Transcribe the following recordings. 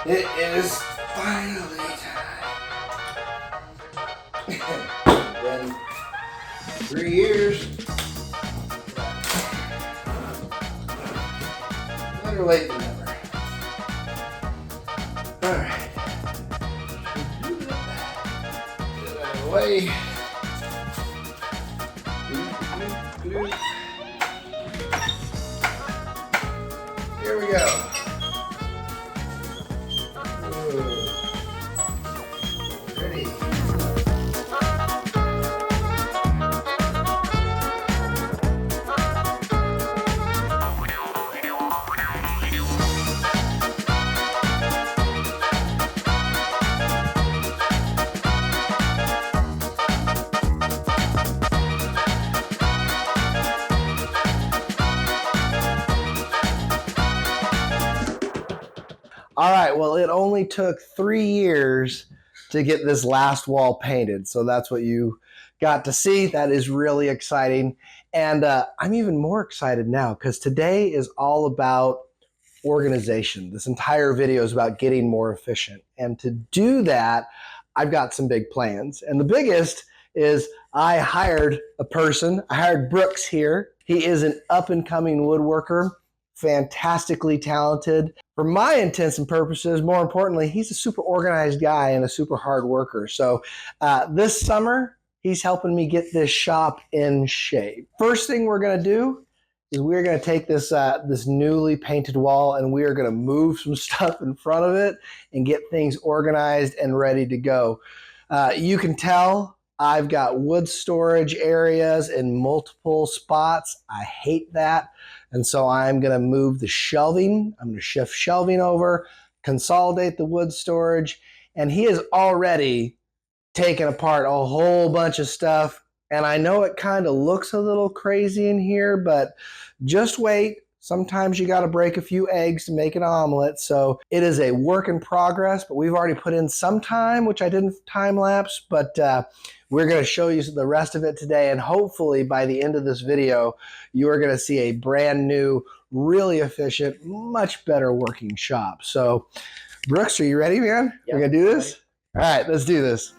It is finally time. Been 3 years. Better late than never. Alright. Get it out of the way. Here we go. Ready. All right, well, it only took 3 years to get this last wall painted. So that's what you got to see. That is really exciting. And I'm even more excited now because today is all about organization. This entire video is about getting more efficient. And to do that, I've got some big plans. And the biggest is I hired a person. I hired Brooks here. He is an up-and-coming woodworker, fantastically talented. For my intents and purposes, more importantly, he's a super organized guy and a super hard worker. So this summer, he's helping me get this shop in shape. First thing we're going to do is we're going to take this this newly painted wall and we are going to move some stuff in front of it and get things organized and ready to go. You can tell I've got wood storage areas in multiple spots. I hate that. And so I'm going to move the shelving. I'm going to shift shelving over, consolidate the wood storage. And he has already taken apart a whole bunch of stuff. And I know it kind of looks a little crazy in here, but just wait. Sometimes you got to break a few eggs to make an omelet. So it is a work in progress, but we've already put in some time, which I didn't time lapse, but we're going to show you the rest of it today. And hopefully by the end of this video, you are going to see a brand new, really efficient, much better working shop. So Brooks, are you ready, man? Yep, we're going to do this? All right, let's do this.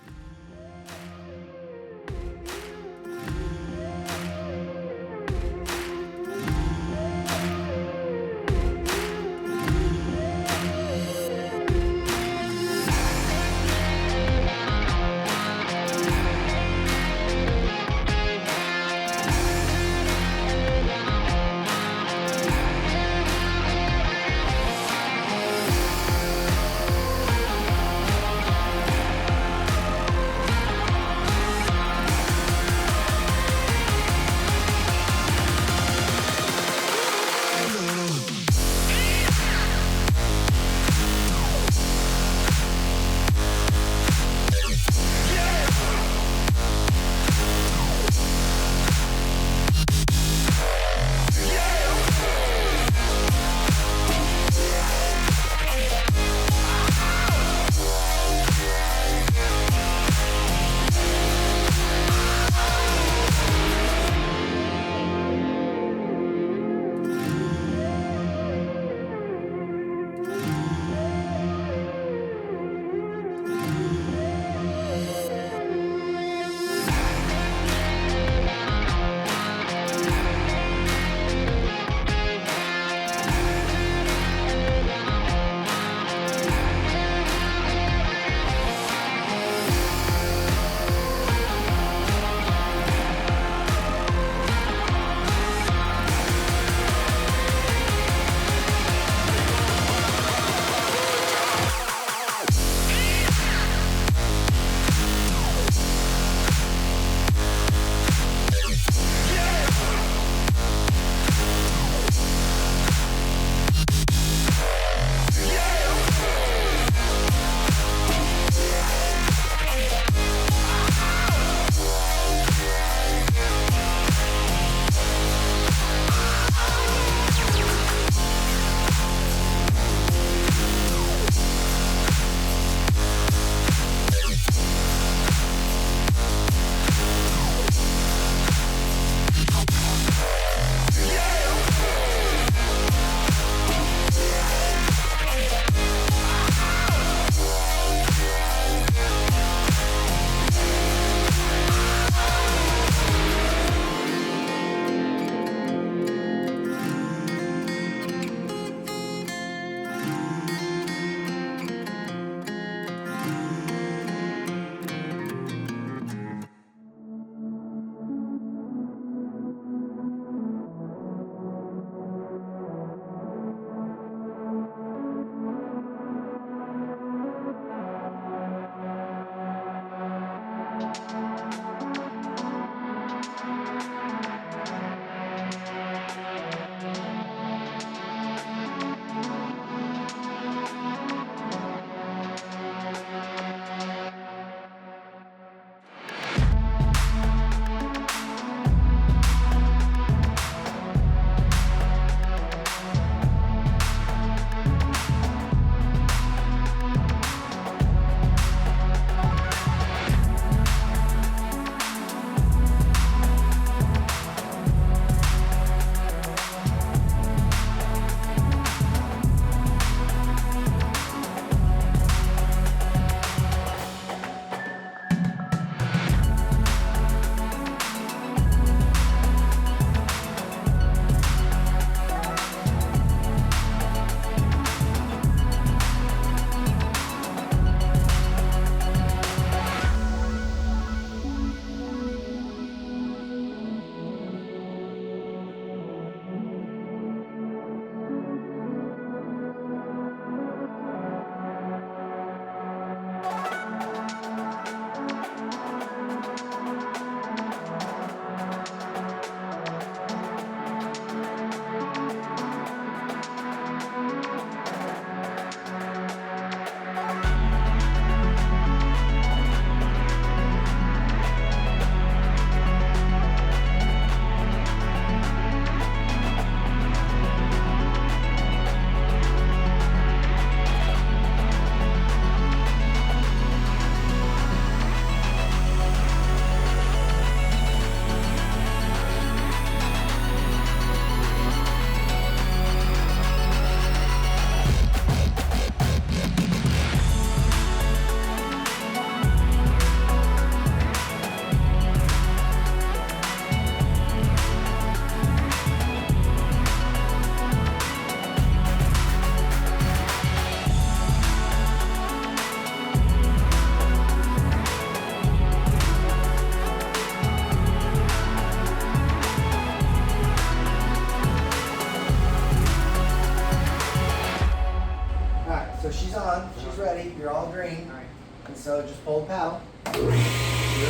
So she's on. She's ready. You're all green. All right. And so just pull the paddle. You're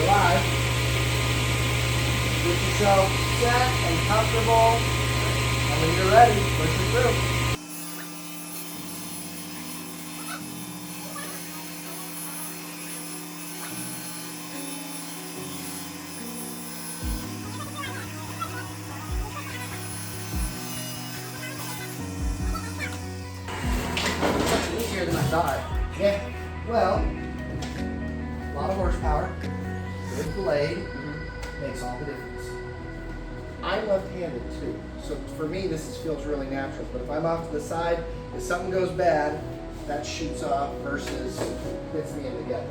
live. Get yourself set and comfortable. And when you're ready, push it through. Easier than I thought. Yeah. Well, a lot of horsepower. Good blade. Makes all the difference. I'm left-handed too, so for me this feels really natural. But if I'm off to the side, if something goes bad, that shoots off versus hits me in together.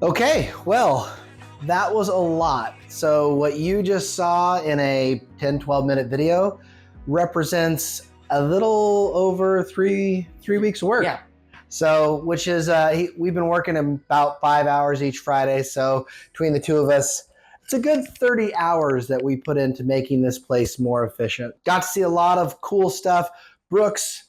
Okay, well, that was a lot. So what you just saw in a 10-12 minute video represents a little over three weeks of work. Yeah. So, which is, we've been working about 5 hours each Friday. So between the two of us, it's a good 30 hours that we put into making this place more efficient. Got to see a lot of cool stuff. Brooks,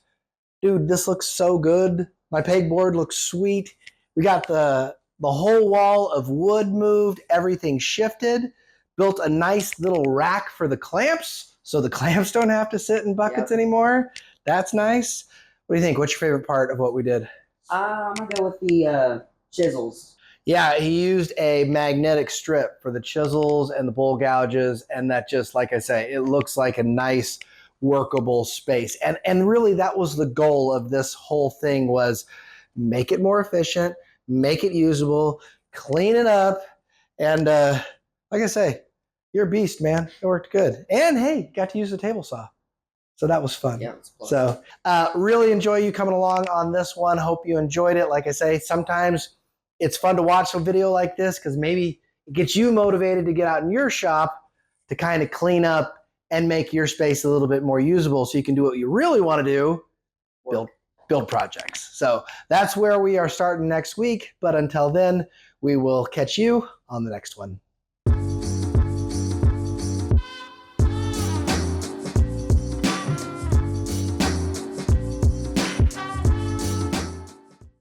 dude, this looks so good. My pegboard looks sweet. We got the whole wall of wood moved, everything shifted, built a nice little rack for the clamps so the clamps don't have to sit in buckets anymore. That's nice. What do you think? What's your favorite part of what we did? I'm going to go with the chisels. Yeah, he used a magnetic strip for the chisels and the bowl gouges, and that just, like I say, it looks like a nice workable space. And really that was the goal of this whole thing, was make it more efficient, make it usable, clean it up, and like I say, you're a beast, man. It worked good. And hey, got to use the table saw. So that was fun. Yeah, so really enjoy you coming along on this one. Hope you enjoyed it. Like I say, sometimes it's fun to watch a video like this because maybe it gets you motivated to get out in your shop to kind of clean up and make your space a little bit more usable so you can do what you really want to do, build projects. So that's where we are starting next week. But until then, we will catch you on the next one.